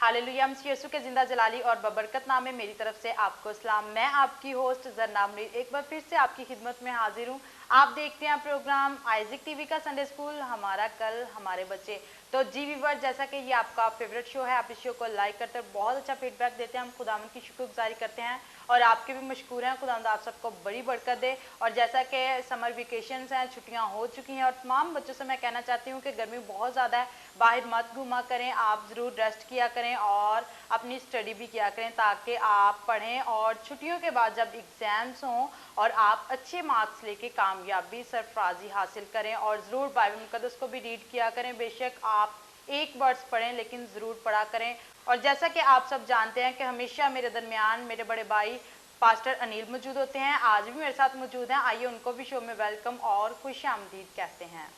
Hallelujah. मसीह यीशु के जिंदा जलाली और बबरकत नाम में मेरी तरफ से आपको सलाम। मैं आपकी होस्ट जरनाब मुनीर एक बार फिर से आपकी खिदमत में हाजिर हूँ। आप देखते हैं प्रोग्राम आइजिक टीवी का संडे स्कूल, हमारा कल हमारे बच्चे। तो जी व्यूअर, जैसा कि ये आपका फेवरेट शो है, आप इस शो को लाइक करते हैं, बहुत अच्छा फीडबैक देते हैं। हम खुदावंद की शुक्रगुजारी करते हैं और आपके भी मशकूर हैं। खुदावंद आप सबको बड़ी बरकत दे। और जैसा कि समर वेकेशंस हैं, छुट्टियां हो चुकी हैं और तमाम बच्चों से मैं कहना चाहती हूँ कि गर्मी बहुत ज़्यादा है, बाहर मत घूमा करें, आप ज़रूर रेस्ट किया करें और अपनी स्टडी भी किया करें ताकि आप पढ़ें और छुट्टियों के बाद जब एग्ज़ाम्स हों और आप अच्छे मार्क्स लेके कामयाबी सरफराजी हासिल करें। और ज़रूर बाइबल मुकद्दस को भी रीड किया करें। बेशक आप एक वर्ड्स पढ़ें लेकिन ज़रूर पढ़ा करें। और जैसा कि आप सब जानते हैं कि हमेशा मेरे दरमियान मेरे बड़े भाई पास्टर अनिल मौजूद होते हैं, आज भी मेरे साथ मौजूद हैं। आइए उनको भी शो में वेलकम और खुश आमदीद कहते हैं।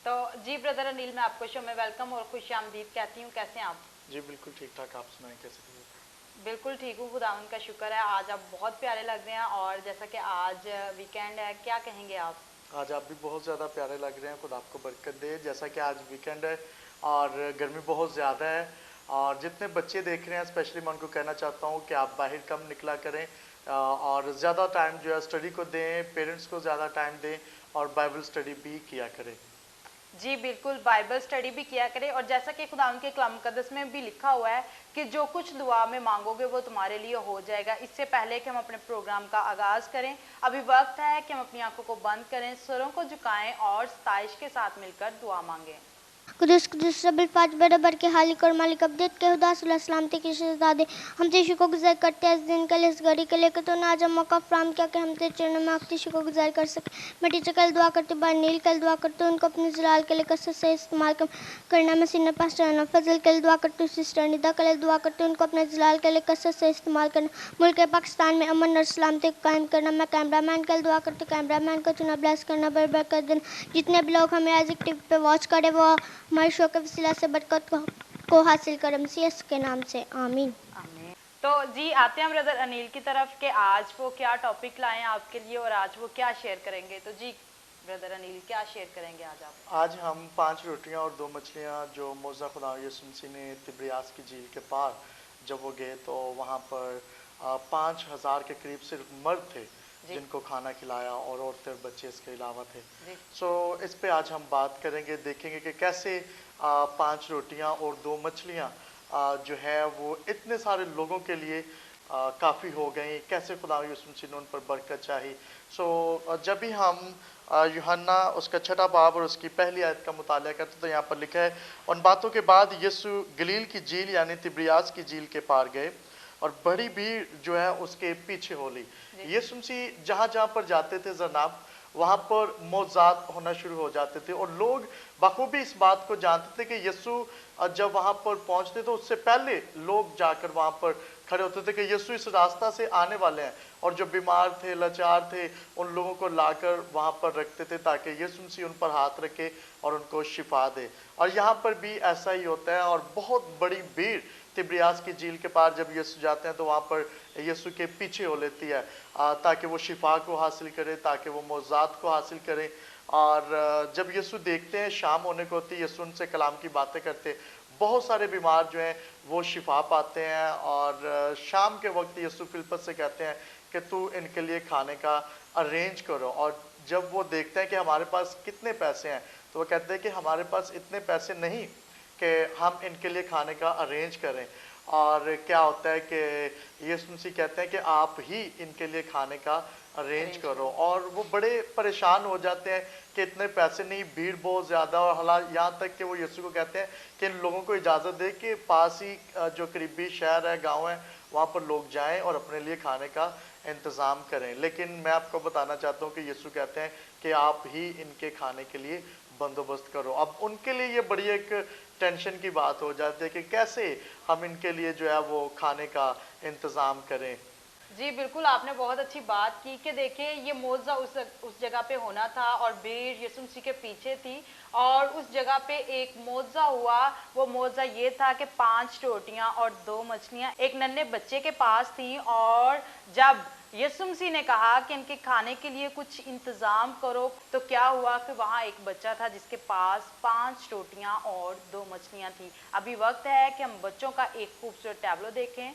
तो जी ब्रदर अनिल, मैं आपको शो में वेलकम और खुश आमदीद कहती हूँ। कैसे हैं आप? जी बिल्कुल ठीक ठाक, आप सुनाएं कैसे थे? बिल्कुल ठीक हूँ, खुदावंद का शुक्र है। आज आप बहुत प्यारे लग रहे हैं और जैसा कि आज वीकेंड है, क्या कहेंगे आप? आज आप भी बहुत ज़्यादा प्यारे लग रहे हैं, खुदा आपको बरकत दे। जैसा कि आज वीकेंड है और गर्मी बहुत ज़्यादा है, और जितने बच्चे देख रहे हैं स्पेशली मैं उनको कहना चाहता हूँ कि आप बाहर कम निकला करें और ज़्यादा टाइम जो है स्टडी को दें, पेरेंट्स को ज़्यादा टाइम दें और बाइबल स्टडी भी किया करें। जी बिल्कुल, बाइबल स्टडी भी किया करें। और जैसा कि खुदावंद के कलाम मुकद्दस में भी लिखा हुआ है कि जो कुछ दुआ में मांगोगे वो तुम्हारे लिए हो जाएगा। इससे पहले कि हम अपने प्रोग्राम का आगाज़ करें, अभी वक्त है कि हम अपनी आंखों को बंद करें, स्वरों को झुकाएं और सताइश के साथ मिलकर दुआ मांगें। कुदस कुदस रब्बुल फाज बराबर के हालिक और मालिक अब्दत के खुदा सलामती की शहजादे, हम तेरे शुक्र गुजार करते हैं इस दिन के लिए, इस घड़ी के लिए कि तूने आज हम मौका फराहम किया कि हम तेरे चरणों में आपकी शुक्र गुजार कर सकें। मैं टीचर कल दुआ करते बार नील कल दुआ करते उनको अपने जलाल के लिए कसरत से इस्तेमाल करना। मैं सीना पास रहना फजल कल दुआ करते हूँ, सिस्टर निदा कल दुआ करते उनको अपने जलाल के लिए कसरत से इस्तेमाल करना। मुल्क पाकिस्तान में अमन और सलामती को कायम करना। मैं कैमरामैन कल दुआ करते कैमरामैन को चुना ब्लेस करना, बरबर कर देना। जितने भी लोग हमें आइजिक टीवी पे वॉच करें वो हमारे शो के वसीला से बरकत को हासिल करें, मसीह के नाम से आमीन। आमीन। तो जी आते हैं ब्रदर अनिल की तरफ कि आज वो क्या टॉपिक लाए हैं आपके लिए और आज वो क्या शेयर करेंगे। तो जी ब्रदर अनिल, क्या शेयर करेंगे आज आप? आज हम 5 रोटियां और 2 मछलियां जो मौजूदा खुदा यीशु मसीह ने तिब्रियास की झील के पार जब वो गए तो वहाँ पर 5,000 के करीब सिर्फ मर्द थे जिनको खाना खिलाया और औरतें और बच्चे इसके अलावा थे। सो इस पे आज हम बात करेंगे, देखेंगे कि कैसे 5 रोटियां और 2 मछलियां जो है वो इतने सारे लोगों के लिए काफ़ी हो गई, कैसे खुदा यीशु मसीह ने उन पर बरकत चाही। सो जब भी हम यूहन्ना उसका 6 बाब और उसकी पहली आयत का मुताला करते तो यहाँ पर लिखा है, उन बातों के बाद यीशु गलील की झील यानी तिब्रियास की झील के पार गए और बड़ी भीड़ जो है उसके पीछे हो ली। यीशु मसीह जहाँ जहाँ पर जाते थे जनाब, वहाँ पर मौजात होना शुरू हो जाते थे और लोग बखूबी इस बात को जानते थे कि यीशु जब वहाँ पर पहुँचते तो उससे पहले लोग जाकर वहाँ पर खड़े होते थे कि यीशु इस रास्ता से आने वाले हैं, और जो बीमार थे, लाचार थे, उन लोगों को लाकर वहाँ पर रखते थे ताकि यीशु मसीह उन पर हाथ रखे और उनको शिफा दे। और यहाँ पर भी ऐसा ही होता है और बहुत बड़ी भीड़ तिब्रियास की झील के पार जब यीशु जाते हैं तो वहाँ पर यीशु के पीछे हो लेती है ताकि वो शिफा को हासिल करे, ताकि वो मौजात को हासिल करें। और जब यीशु देखते हैं शाम होने को होती है, यीशु उनसे कलाम की बातें करते, बहुत सारे बीमार जो हैं वो शिफा पाते हैं। और शाम के वक्त यीशु फिलिप्पस से कहते हैं कि तू इनके लिए खाने का अरेंज करो। और जब वो देखते हैं कि हमारे पास कितने पैसे हैं तो वो कहते हैं कि हमारे पास इतने पैसे नहीं कि हम इनके लिए खाने का अरेंज करें। और क्या होता है कि यीशु मसीह कहते हैं कि आप ही इनके लिए खाने का अरेंज करो। और वो बड़े परेशान हो जाते हैं कि इतने पैसे नहीं, भीड़ बहुत ज़्यादा, और हालांकि यहाँ तक कि वो यीशु को कहते हैं कि इन लोगों को इजाज़त दे कि पास ही जो करीबी शहर है, गांव है, वहाँ पर लोग जाएं और अपने लिए खाने का इंतज़ाम करें। लेकिन मैं आपको बताना चाहता हूँ कि यीशु कहते हैं कि आप ही इनके खाने के लिए बंदोबस्त करो। अब उनके लिए ये बड़ी एक टेंशन की बात हो जाती है कि कैसे हम इनके लिए जो है वो खाने का इंतज़ाम करें। जी बिल्कुल, आपने बहुत अच्छी बात की कि देखिए ये मौजा उस जगह पे होना था और भीड़ यीशु मसीह के पीछे थी और उस जगह पे एक मौजा हुआ। वो मौजा ये था कि 5 रोटियां और 2 मछलियां एक नन्हे बच्चे के पास थी और जब यसुम मसीह ने कहा कि इनके खाने के लिए कुछ इंतजाम करो। तो क्या हुआ कि वहाँ एक बच्चा था जिसके पास 5 रोटियां और 2 मछलियां थी। अभी वक्त है कि हम बच्चों का एक खूबसूरत टैबलो देखें।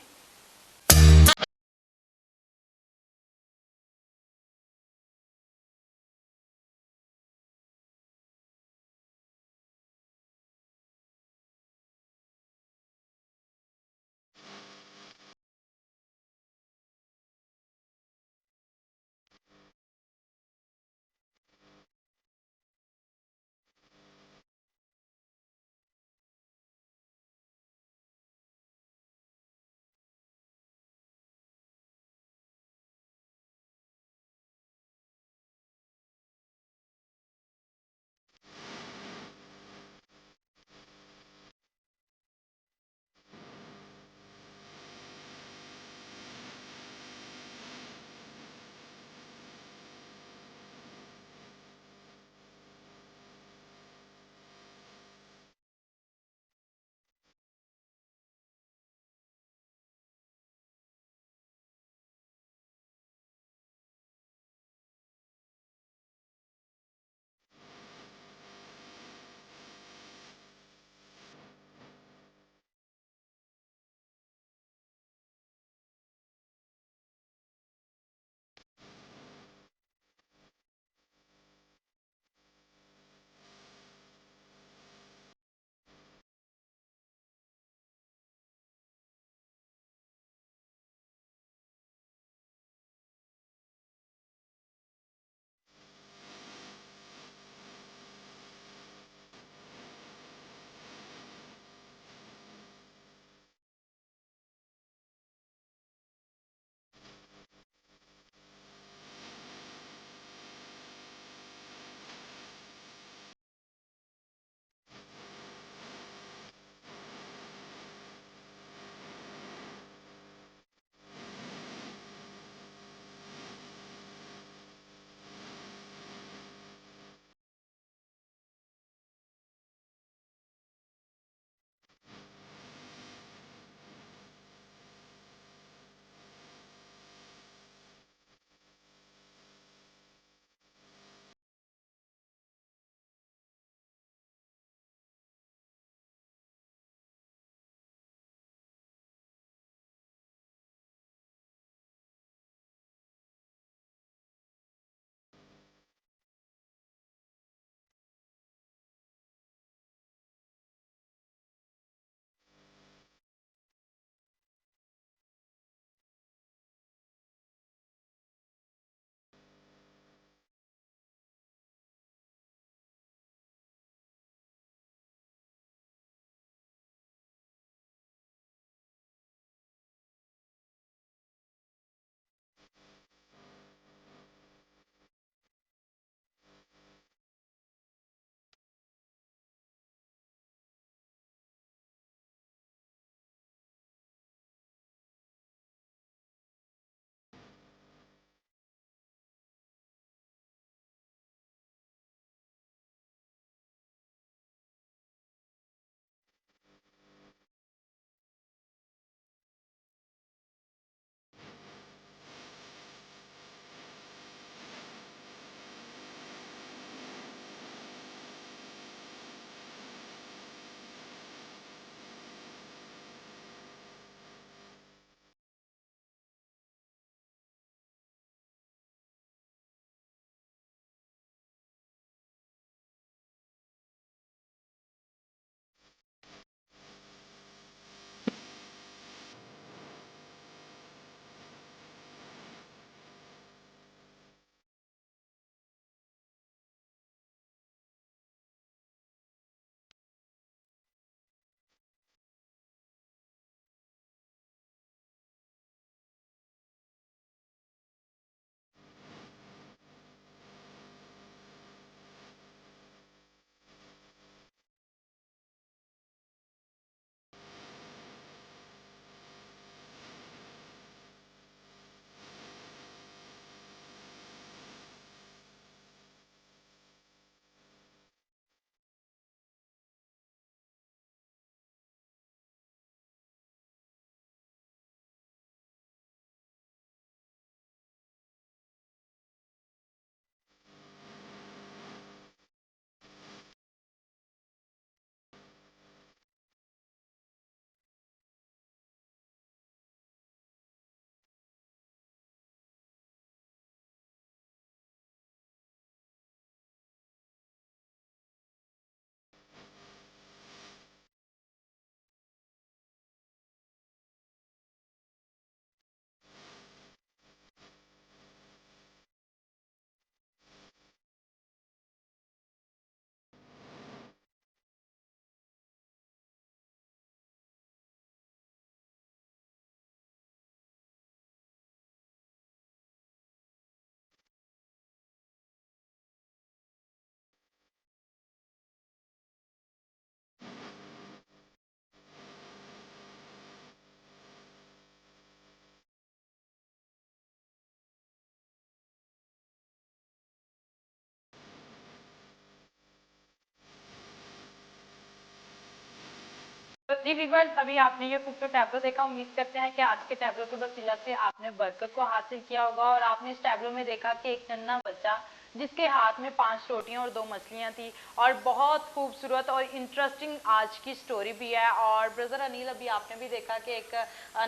जी व्यूअर्स, अभी आपने ये खूबसूरत टैब्लो देखा। उम्मीद करते हैं कि आज के टैब्लो के वसीला से आपने बरकत को हासिल किया होगा। और आपने इस टैब्लो में देखा कि एक नन्हा बच्चा जिसके हाथ में 5 रोटियां और 2 मछलियां थी, और बहुत खूबसूरत और इंटरेस्टिंग आज की स्टोरी भी है। और ब्रदर अनिल, अभी आपने भी देखा कि एक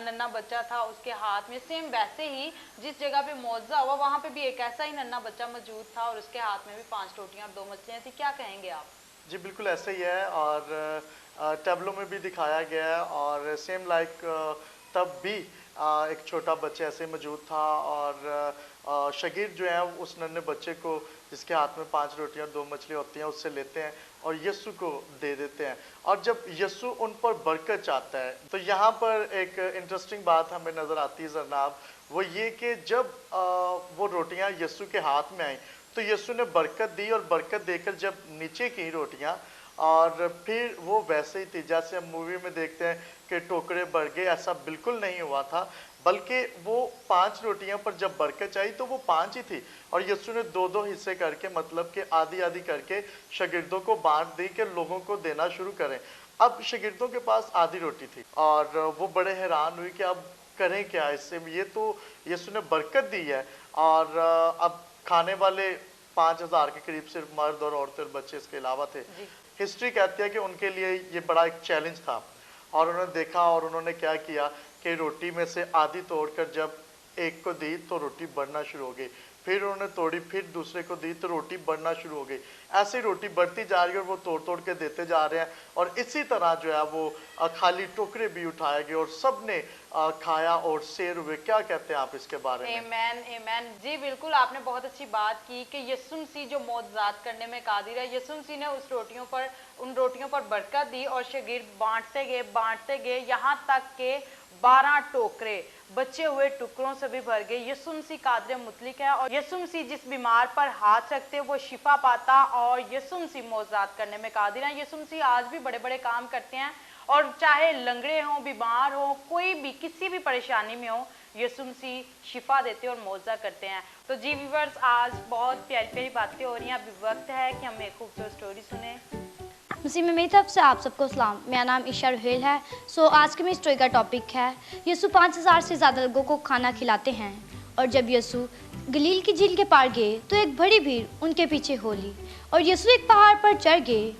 नन्हा बच्चा था, उसके हाथ में सेम वैसे ही जिस जगह पे मौजा हुआ वहाँ पे भी एक ऐसा ही नन्हा बच्चा मौजूद था और उसके हाथ में भी 5 रोटियां और 2 मछलियां थी। क्या कहेंगे आप? जी बिल्कुल ऐसा ही है, और टैब्लो में भी दिखाया गया है, और सेम लाइक तब भी एक छोटा बच्चा ऐसे मौजूद था, और शागिर्द जो है उस नन्हे बच्चे को जिसके हाथ में 5 रोटियां 2 मछली होती हैं उससे लेते हैं और यीशु को दे देते हैं। और जब यीशु उन पर बरकत चाहता है तो यहाँ पर एक इंटरेस्टिंग बात हमें नज़र आती है जनाब, वो ये कि जब वो रोटियां यीशु के हाथ में आई तो यीशु ने बरकत दी, और बरकत देकर जब नीचे की रोटियां, और फिर वो वैसे ही थी जैसे हम मूवी में देखते हैं कि टोकरे भर गए, ऐसा बिल्कुल नहीं हुआ था, बल्कि वो 5 रोटियां पर जब बरकत आई तो वो 5 ही थी, और यीशु ने 2-2 हिस्से करके, मतलब कि आधी आधी करके शागिर्दों को बांट दी कि लोगों को देना शुरू करें। अब शागिर्दों के पास आधी रोटी थी और वो बड़े हैरान हुई कि अब करें क्या इससे, ये तो यीशु ने बरकत दी है, और अब खाने वाले 5,000 के करीब सिर्फ मर्द और औरतें और बच्चे इसके अलावा थे। हिस्ट्री कहती है कि उनके लिए ये बड़ा एक चैलेंज था, और उन्होंने देखा और उन्होंने क्या किया कि रोटी में से आधी तोड़कर जब एक को दी तो रोटी बढ़ना शुरू हो गई, फिर उन्होंने तोड़ी, फिर दूसरे को दी तो रोटी बढ़ना शुरू हो गई। ऐसे रोटी बढ़ती जा रही है और वो तोड़ तोड़ के देते जा रहे हैं, और इसी तरह जो है वो खाली टोकरे भी उठाए गए और सब ने खाया और सेर हुए। क्या कहते हैं आप इसके बारे में? आमेन, आमेन। जी बिल्कुल, आपने बहुत अच्छी बात की कि यीशु मसीह जो मौजज़ात करने में कादिर है। यीशु मसीह ने उन रोटियों पर बरकत दी और शागिर्द बांटते गए यहाँ तक के 12 टोकरे बचे हुए टुकड़ों से भी भर गए। यीशु मसीह कादिर मुतलक है, और यीशु मसीह जिस बीमार पर हाथ रखते वो शिफा पाता, और यीशु मसीह मौजज़ात करने में कादिर है। यीशु मसीह आज भी बड़े बड़े काम करते हैं, और चाहे लंगड़े हों, बीमार हों, कोई भी किसी भी परेशानी में हो, यीशु मसीह शिफा देते और मौजा करते हैं। तो जी व्यूअर्स, आज बहुत प्यारी प्यारी बातें हो रही हैं। अभी वक्त है कि हम एक खूबसूरत स्टोरी सुने। मसीह में मेरी तरफ से आप सबको सलाम। मेरा नाम ईशा रुहेल है। आज की मेरी स्टोरी का टॉपिक है यीशु 5,000 से ज़्यादा लोगों को खाना खिलाते हैं। और जब यीशु गलील की झील के पार गए तो एक बड़ी भीड़ उनके पीछे हो ली, और यीशु एक पहाड़ पर चढ़ गए,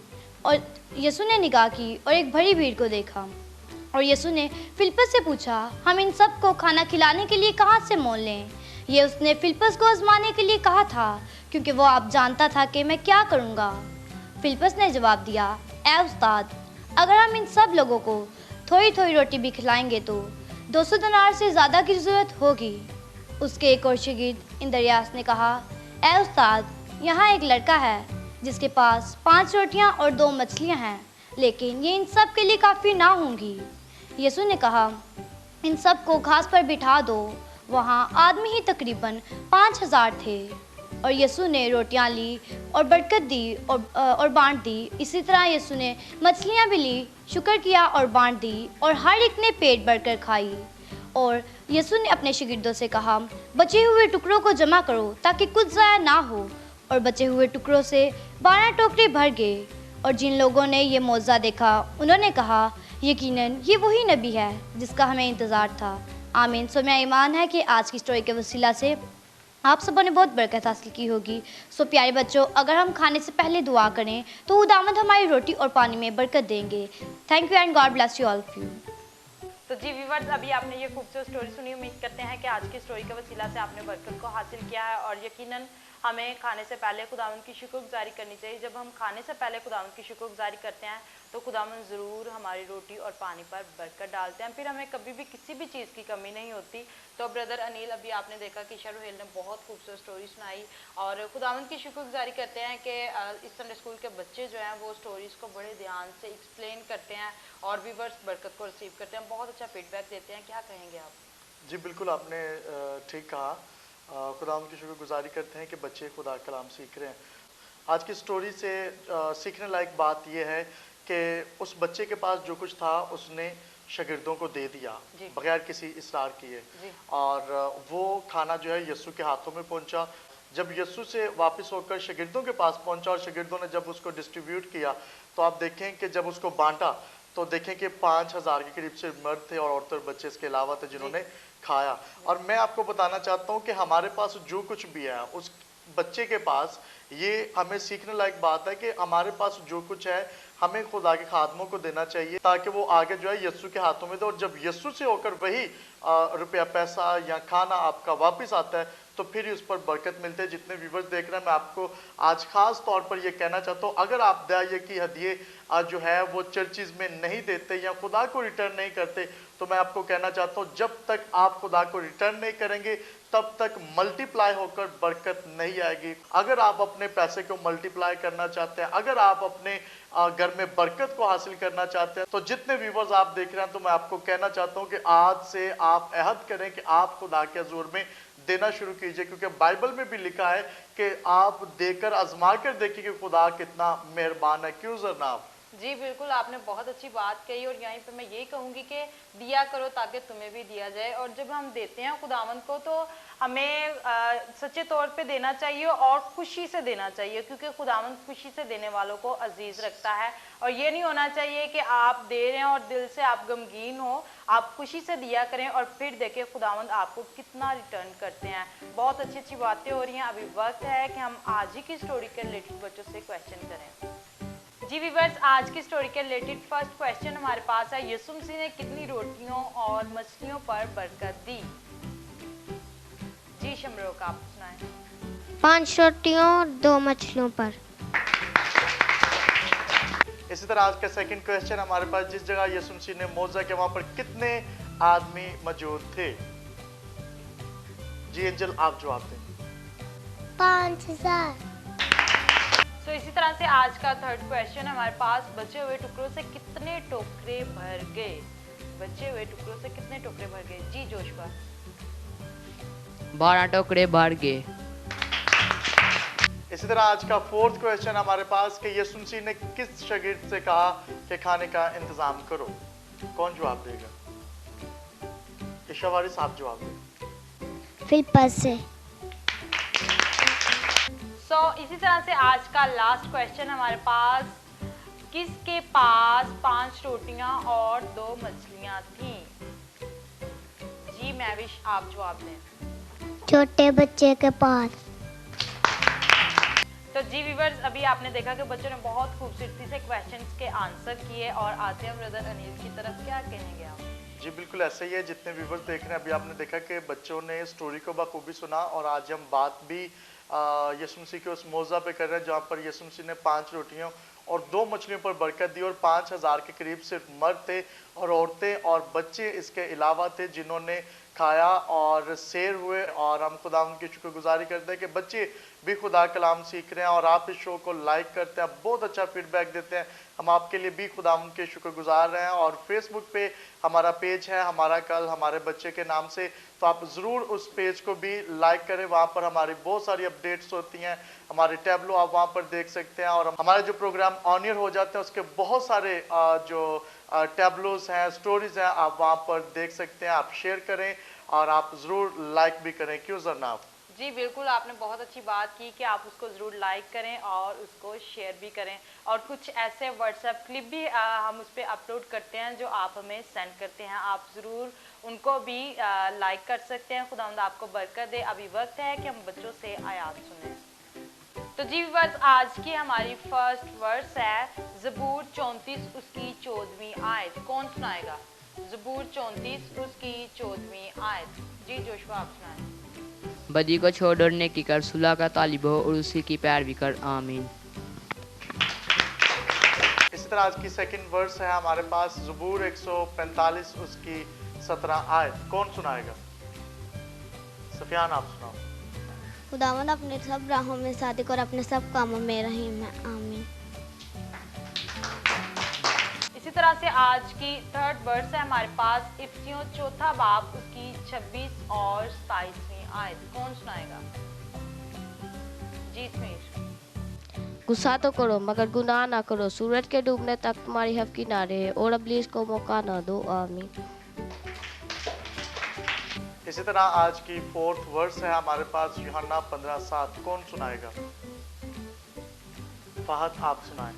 और यीशु ने निगाह की और एक बड़ी भीड़ को देखा। और यीशु ने फिलिप्पस से पूछा, हम इन सब को खाना खिलाने के लिए कहाँ से मोल लें? ये उसने फिलिप्पस को आजमाने के लिए कहा था, क्योंकि वो आप जानता था कि मैं क्या करूँगा। फिलिप्पस ने जवाब दिया, ऐ उस्ताद, अगर हम इन सब लोगों को थोड़ी थोड़ी रोटी भी खिलाएंगे तो 200 दिनार से ज़्यादा की ज़रूरत होगी। उसके एक और शागिर्द इंद्रियास ने कहा, ऐ उस्ताद, यहाँ एक लड़का है जिसके पास 5 रोटियाँ और 2 मछलियाँ हैं, लेकिन ये इन सब के लिए काफ़ी ना होंगी। यीशु ने कहा, इन सब को घास पर बिठा दो। वहाँ आदमी ही तकरीबन 5,000 थे। और यीशु ने रोटियां ली और बरकत दी और बांट दी। इसी तरह यीशु ने मछलियां भी ली, शुक्र किया और बांट दी, और हर एक ने पेट भरकर खाई। और यीशु ने अपने शागिर्दों से कहा, बचे हुए टुकड़ों को जमा करो ताकि कुछ ज़ाया ना हो। और बचे हुए टुकड़ों से 12 टोकरे भर गए। और जिन लोगों ने ये मौजज़ा देखा उन्होंने कहा, यकीनन ये वही नबी है जिसका हमें इंतज़ार था। आमीन। सो मेरा ईमान है कि आज की स्टोरी के वसीला से आप सबों ने बहुत बरकत हासिल की होगी। सो प्यारे बच्चों, अगर हम खाने से पहले दुआ करें तो खुदावंद हमारी रोटी और पानी में बरकत देंगे। Thank you and God bless you all of you. तो जी व्यूअर्स, अभी आपने ये खूबसूरत स्टोरी सुनी। उम्मीद करते हैं कि आज की स्टोरी के वसीला से आपने बरकत को हासिल किया है, और यकीनन हमें खाने से पहले खुदावंद की शुक्रगुजारी करनी चाहिए। जब हम खाने से पहले खुदावंद की शुक्रगुजारी करते हैं तो खुदावंद ज़रूर हमारी रोटी और पानी पर बरकत डालते हैं, फिर हमें कभी भी किसी भी चीज़ की कमी नहीं होती। तो ब्रदर अनिल, अभी आपने देखा कि ईशा रुहेल ने बहुत खूबसूरत स्टोरी सुनाई, और खुदावंद की शुक्रगुजारी करते हैं कि इस संडे स्कूल के बच्चे जो हैं वो स्टोरीज़ को बड़े ध्यान से एक्सप्लेन करते हैं और व्यूअर्स बरकत को रिसीव करते हैं, बहुत अच्छा फीडबैक देते हैं। क्या कहेंगे आप? जी बिल्कुल, आपने ठीक कहा। खुदावंद की शुक्रगुजारी करते हैं कि बच्चे खुदा कलाम सीख रहे हैं। आज की स्टोरी से सीखने लायक बात यह है कि उस बच्चे के पास जो कुछ था उसने शागिर्दों को दे दिया बगैर किसी इसरार किए, और वो खाना जो है यीशु के हाथों में पहुंचा। जब यीशु से वापस होकर शागिर्दों के पास पहुंचा और शागिर्दों ने जब उसको डिस्ट्रीब्यूट किया तो आप देखें कि जब उसको बांटा तो देखें कि 5,000 के करीब से मर्द थे और औरतें और बच्चे इसके अलावा थे जिन्होंने खाया। और मैं आपको बताना चाहता हूँ कि हमारे पास जो कुछ भी है उस बच्चे के पास, ये हमें सीखने लायक बात है कि हमारे पास जो कुछ है हमें खुदा के खादमों को देना चाहिए ताकि वो आगे जो है यस्सु के हाथों में दे। और जब यस्सु से होकर वही रुपया पैसा या खाना आपका वापस आता है तो फिर उस पर बरकत मिलती है। जितने व्यूवर्स देख रहे हैं, मैं आपको आज खास तौर पर ये कहना चाहता हूँ, अगर आप दाइया की हदिये जो है वो चर्चिज में नहीं देते या खुदा को रिटर्न नहीं करते, तो मैं आपको कहना चाहता हूँ जब तक आप खुदा को रिटर्न नहीं करेंगे तब तक मल्टीप्लाई होकर बरकत नहीं आएगी। अगर आप अपने पैसे को मल्टीप्लाई करना चाहते हैं, अगर आप अपने घर में बरकत को हासिल करना चाहते हैं, तो जितने व्यूवर्स आप देख रहे हैं, तो मैं आपको कहना चाहता हूं कि आज से आप अहद करें कि आप खुदा के हुजूर में देना शुरू कीजिए, क्योंकि बाइबल में भी लिखा है कि आप देकर आजमा कर देखिए कि खुदा कितना मेहरबान है। क्यों जनाब? जी बिल्कुल, आपने बहुत अच्छी बात कही। और यहीं पे मैं ये कहूँगी कि दिया करो ताकि तुम्हें भी दिया जाए। और जब हम देते हैं खुदावंद को तो हमें सच्चे तौर पे देना चाहिए और खुशी से देना चाहिए, क्योंकि खुदावंद खुशी से देने वालों को अजीज रखता है। और ये नहीं होना चाहिए कि आप दे रहे हैं और दिल से आप गमगीन हो। आप खुशी से दिया करें और फिर देखें खुदावंद आपको कितना रिटर्न करते हैं। बहुत अच्छी अच्छी बातें हो रही हैं। अभी वक्त है कि हम आज ही की स्टोरी के रिलेटेड बच्चों से क्वेश्चन करें। जी वीवर्स, आज की स्टोरी के रिलेटेड फर्स्ट क्वेश्चन हमारे पास है, यीशु मसीह ने कितनी रोटियों और मछलियों पर बरकत दी? जी शमरोक, आप सुनाएं। 5 रोटियों और 2 मछलियों पर। इसी तरह आज का सेकंड क्वेश्चन हमारे पास, जिस जगह यीशु मसीह ने मौजा किया वहां पर कितने आदमी मौजूद थे? जी एंजल, आप जवाब दें। 5,000। तो इसी तरह से आज का थर्ड क्वेश्चन हमारे पास, बचे हुए टुकड़ों से कितने टोकरे भर गए? बचे हुए टुकड़ों से कितने टोकरे भर गए? जी जोशुआ। 12 टोकरे भर गए। इसी तरह आज का फोर्थ क्वेश्चन हमारे पास कि यीशु मसीह ने किस शागिर्द से कहा कि खाने का इंतजाम करो? कौन जवाब देगा? इशावारी साहब जवाब दें। फिलिप्पस से। इसी तरह से आज का लास्ट क्वेश्चन हमारे पास, किसके पास 5 रोटियां और 2 मछलियां थीं? जी मैविश, आप जवाब दें। छोटे बच्चे के पास। तो जी व्यूवर्स, अभी आपने देखा कि बच्चों ने बहुत खूबसूरती से क्वेश्चंस के आंसर किए। और आते हैं ब्रदर अनिल की तरफ, क्या कहेंगे आप? जी बिल्कुल ऐसे ही है। जितने व्यूवर्स देख रहे हैं, अभी आपने देखा कि बच्चों ने स्टोरी को बखूबी सुना। और आज हम बात भी यीशु मसीह के उस मौजा पे कर रहे हैं जहाँ पर यीशु मसीह ने 5 रोटियों और 2 मछलियों पर बरकत दी। और 5,000 के करीब सिर्फ मर्द थे और औरतें और बच्चे इसके अलावा थे जिन्होंने खाया और सैर हुए। और हम खुदा उनकी शुक्रगुजारी करते हैं कि बच्चे भी खुदा कलाम सीख रहे हैं और आप इस शो को लाइक करते हैं, बहुत अच्छा फीडबैक देते हैं। हम आपके लिए भी खुदा उनके शुक्रगुजार रहे हैं। और फेसबुक पे हमारा पेज है, हमारा कल हमारे बच्चे के नाम से, तो आप ज़रूर उस पेज को भी लाइक करें। वहाँ पर हमारी बहुत सारी अपडेट्स होती हैं, हमारे टैबलो आप वहाँ पर देख सकते हैं। और हमारे जो प्रोग्राम ऑन एयर हो जाते हैं उसके बहुत सारे जो टैबलोज हैं, स्टोरीज हैं, आप वहाँ पर देख सकते हैं। आप शेयर करें और आप ज़रूर लाइक भी करें। क्यों जरनाब? जी बिल्कुल, आपने बहुत अच्छी बात की कि आप उसको ज़रूर लाइक करें और उसको शेयर भी करें। और कुछ ऐसे व्हाट्सएप क्लिप भी हम उस पर अपलोड करते हैं जो आप हमें सेंड करते हैं, आप ज़रूर उनको भी लाइक कर सकते हैं। खुदावंद आपको बरकत दे। अभी वक्त है कि हम बच्चों से आयात सुनें। तो जी वर्स, आज की हमारी फर्स्ट वर्स है ज़बूर 34 उसकी 14वीं आयत। कौन सुनाएगा? ज़बूर 34 उसकी 14वीं आयत। जी जोशुआ, आप सुनाएं। बदी को छोड़ और नेकी कर, सुलह का तालिब हो और उसी की पैरवी कर। आमीन। इसी तरह आज की सेकंड वर्स है हमारे पास, ज़बूर 145 उसकी 17 आयत। कौन सुनाएगा? सफियान, आप सुनाओ। खुदावंद अपने सब राहों में सादिक और अपने सब कामों में रहीम है। आमीन। इसी तरह से आज की थर्ड वर्स है हमारे पास, इफ्सियों 4 बाब उसकी 26 और 27वीं आयत। कौन सुनाएगा? जी स्मीर। गुस्सा तो करो मगर गुनाह ना करो, सूरज के डूबने तक तुम्हारी हफ्की ना रहे और इब्लीस को मौका ना दो। आमीन। इसी तरह आज की फोर्थ वर्स है हमारे पास, यूहन्ना 15:7। कौन सुनाएगा? फहद, आप सुनाएं।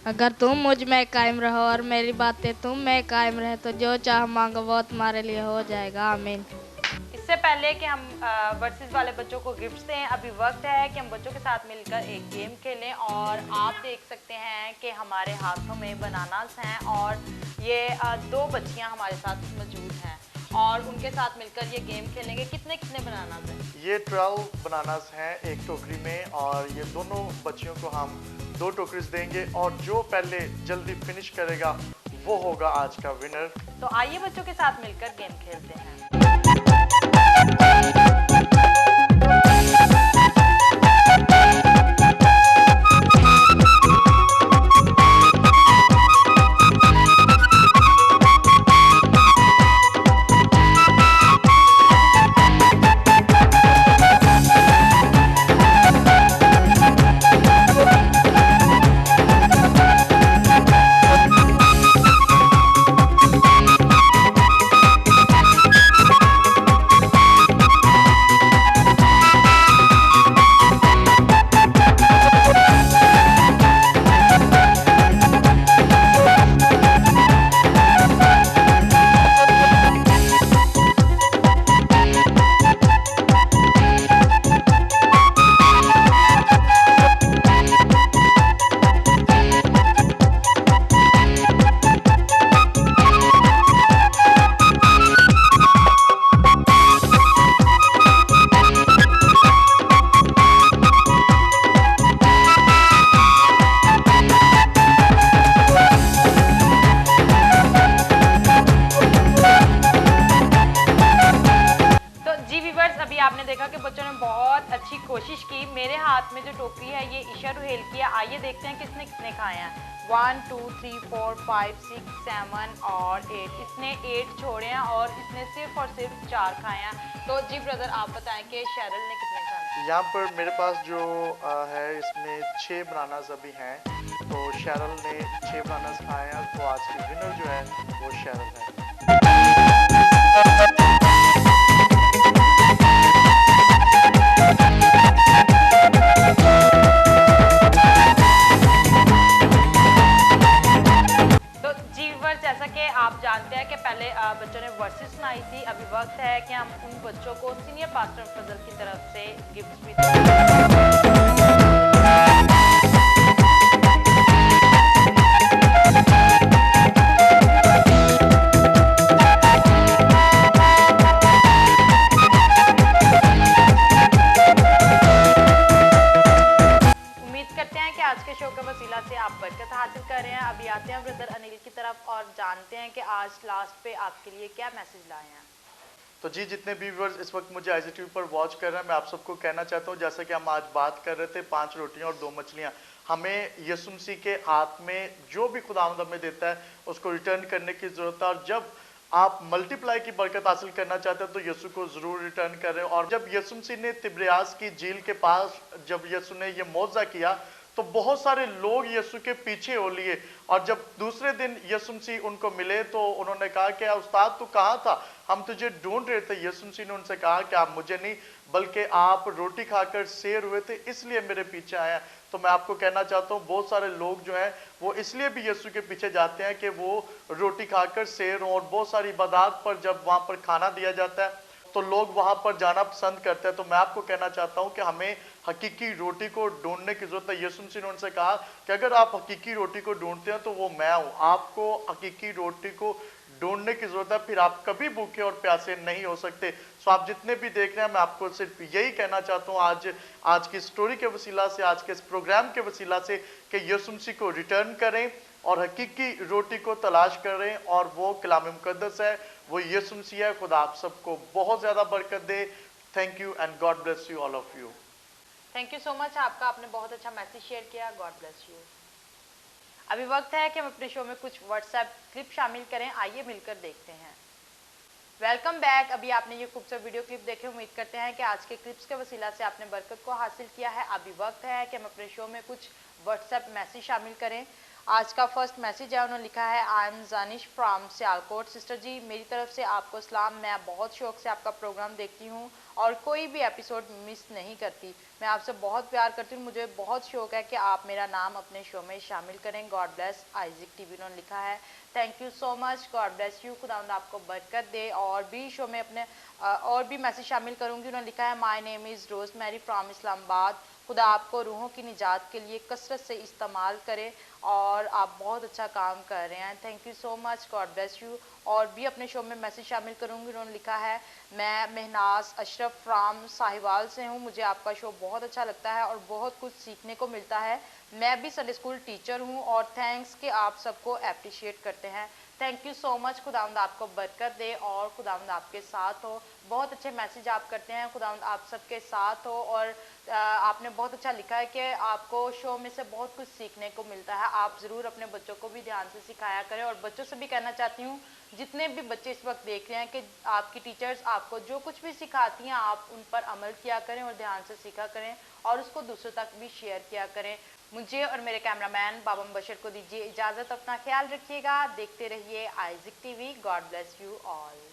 अगर तुम मुझ में कायम रहो और मेरी बातें तुम में कायम रहे तो जो चाह मांगो वो तुम्हारे लिए हो जाएगा। आमीन। इससे पहले कि हम वर्सेस वाले बच्चों को गिफ्ट्स दें, अभी वक्त है कि हम बच्चों के साथ मिलकर एक गेम खेलें। और आप देख सकते हैं कि हमारे हाथों में बनानास हैं और ये दो बच्चियां हमारे साथ मौजूद हैं और उनके साथ मिलकर ये गेम खेलेंगे। कितने कितने बनानास हैं? ये 12 बनानास हैं एक टोकरी में और ये दोनों बच्चियों को हम 2 टोकरीज देंगे और जो पहले जल्दी फिनिश करेगा वो होगा आज का विनर। तो आइए बच्चों के साथ मिलकर गेम खेलते हैं। आपने देखा कि बच्चों ने बहुत अच्छी कोशिश की। मेरे हाथ में जो टोकरी है ये ईशा रुहेल की है। आइए देखते हैं किसने कितने खाए हैं। 1 2 3 4 5 6 7 और 8। इसने 8 छोड़े हैं और इसने सिर्फ और सिर्फ 4 खाए हैं। तो जी ब्रदर आप बताएं कि शेरल ने कितने खाए? यहाँ पर मेरे पास जो है इसमें 6 बनानास अभी हैं, तो शेरल ने 6 बनानास खाए हैं। तो आज की विनर जो है वो शेरल है। जैसा कि आप जानते हैं कि पहले बच्चों ने वर्सेस सुनाई थी। अभी वक्त है कि हम उन बच्चों को सीनियर पास्टर फजल की तरफ से गिफ्ट्स भी से आप बरकत हासिल कर रहे हैं। अभी आते हैं ब्रदर अनिल की तरफ और जानते हैं कि आज लास्ट पे आपके लिए क्या मैसेज लाए हैं। तो जी जितने भी व्यूअर्स इस वक्त मुझे IGTV पर वॉच कर रहे हैं, मैं आप सबको कहना चाहता हूँ जैसे कि हम आज बात कर रहे थे 5 रोटियां और 2 मछलियां, हमें यीशु मसीह के हाथ में जो भी खुदावंद हमें देता है उसको रिटर्न करने की जरूरत है। और जब आप मल्टीप्लाई की बरकत हासिल करना चाहते हैं तो यीशु को जरूर रिटर्न करें। और जब यीशु मसीह ने तिब्रियास की झील के पास जब यीशु ने ये मौजज़ा किया तो बहुत सारे लोग यीशु के पीछे हो लिए। और जब दूसरे दिन यीशु मसीह उनको मिले तो उन्होंने कहा कि उस्ताद तू कहाँ था, हम तुझे ढूंढ रहे थे। यीशु मसीह ने उनसे कहा कि आप मुझे नहीं बल्कि आप रोटी खाकर सैर हुए थे इसलिए मेरे पीछे आए हैं। तो मैं आपको कहना चाहता हूँ बहुत सारे लोग जो हैं वो इसलिए भी यीशु के पीछे जाते हैं कि वो रोटी खाकर सैर हों। और बहुत सारी इबादत पर जब वहाँ पर खाना दिया जाता है तो लोग वहाँ पर जाना पसंद करते हैं। तो मैं आपको कहना चाहता हूँ कि हमें हकीकी रोटी को ढूंढने की जरूरत है। यीशु मसीह ने उनसे कहा कि अगर आप हकीकी रोटी को ढूंढते हैं तो वो मैं हूँ। आपको हकीकी रोटी को ढूंढने की जरूरत है, फिर आप कभी भूखे और प्यासे नहीं हो सकते। सो आप जितने भी देख रहे हैं मैं आपको सिर्फ यही कहना चाहता हूँ आज की स्टोरी के वसीला से, आज के इस प्रोग्राम के वसीला से कि यीशु मसीह को रिटर्न करें और हकीकी रोटी को तलाश करें। और वो कलाम मुकद्दस है, वो यीशु मसीह है। खुदा आप सबको बहुत ज़्यादा बरकत दे। Thank you and God bless you all of you. Thank you so much आपका, आपने बहुत अच्छा मैसेज शेयर किया। God bless you. अभी वक्त है कि हम अपने शो में कुछ व्हाट्सएप क्लिप शामिल करें। आइए मिलकर देखते हैं। Welcome back. अभी आपने ये खूबसूरत वीडियो क्लिप देखे। उम्मीद करते हैं कि आज के क्लिप्स के वसीला से आपने बरकत को हासिल किया है। अभी वक्त है कि हम अपने शो में कुछ व्हाट्सएप मैसेज शामिल करें। आज का फर्स्ट मैसेज है, उन्होंने लिखा है I am Janish from Sialkot. Sister ji मेरी तरफ से आपको सलाम। मैं बहुत शौक से आपका प्रोग्राम देखती हूँ और कोई भी एपिसोड मिस नहीं करती। मैं आपसे बहुत प्यार करती हूँ, मुझे बहुत शौक है कि आप मेरा नाम अपने शो में शामिल करें। गॉड ब्लेस आइजिक टीवी, उन्होंने लिखा है। Thank you so much, God bless you, खुदावंद आपको बरकत दे। और भी शो में अपने और भी मैसेज शामिल करूँगी। उन्होंने लिखा है my name is Rose Mary from Islamabad. खुदा आपको रूहों की निजात के लिए कसरत से इस्तेमाल करे और आप बहुत अच्छा काम कर रहे हैं। Thank you so much, God bless you. और भी अपने शो में मैसेज शामिल करूंगी। उन्होंने लिखा है मैं महनाज अशरफ फ्राम साहिवाल से हूं। मुझे आपका शो बहुत अच्छा लगता है और बहुत कुछ सीखने को मिलता है। मैं भी संडे स्कूल टीचर हूं और थैंक्स कि आप सबको अप्रिशिएट करते हैं। थैंक यू सो मच, खुदावंद आपको बरकत दे और खुदावंद आपके साथ हो। बहुत अच्छे मैसेज आप करते हैं, खुदावंद आप सबके साथ हो। और आपने बहुत अच्छा लिखा है कि आपको शो में से बहुत कुछ सीखने को मिलता है। आप ज़रूर अपने बच्चों को भी ध्यान से सिखाया करें। और बच्चों से भी कहना चाहती हूँ, जितने भी बच्चे इस वक्त देख रहे हैं, कि आपकी टीचर्स आपको जो कुछ भी सिखाती हैं आप उन पर अमल किया करें और ध्यान से सीखा करें और उसको दूसरों तक भी शेयर किया करें। मुझे और मेरे कैमरामैन बाबा बशर को दीजिए इजाज़त। अपना ख्याल रखिएगा, देखते रहिए Isaac TV. God bless you all.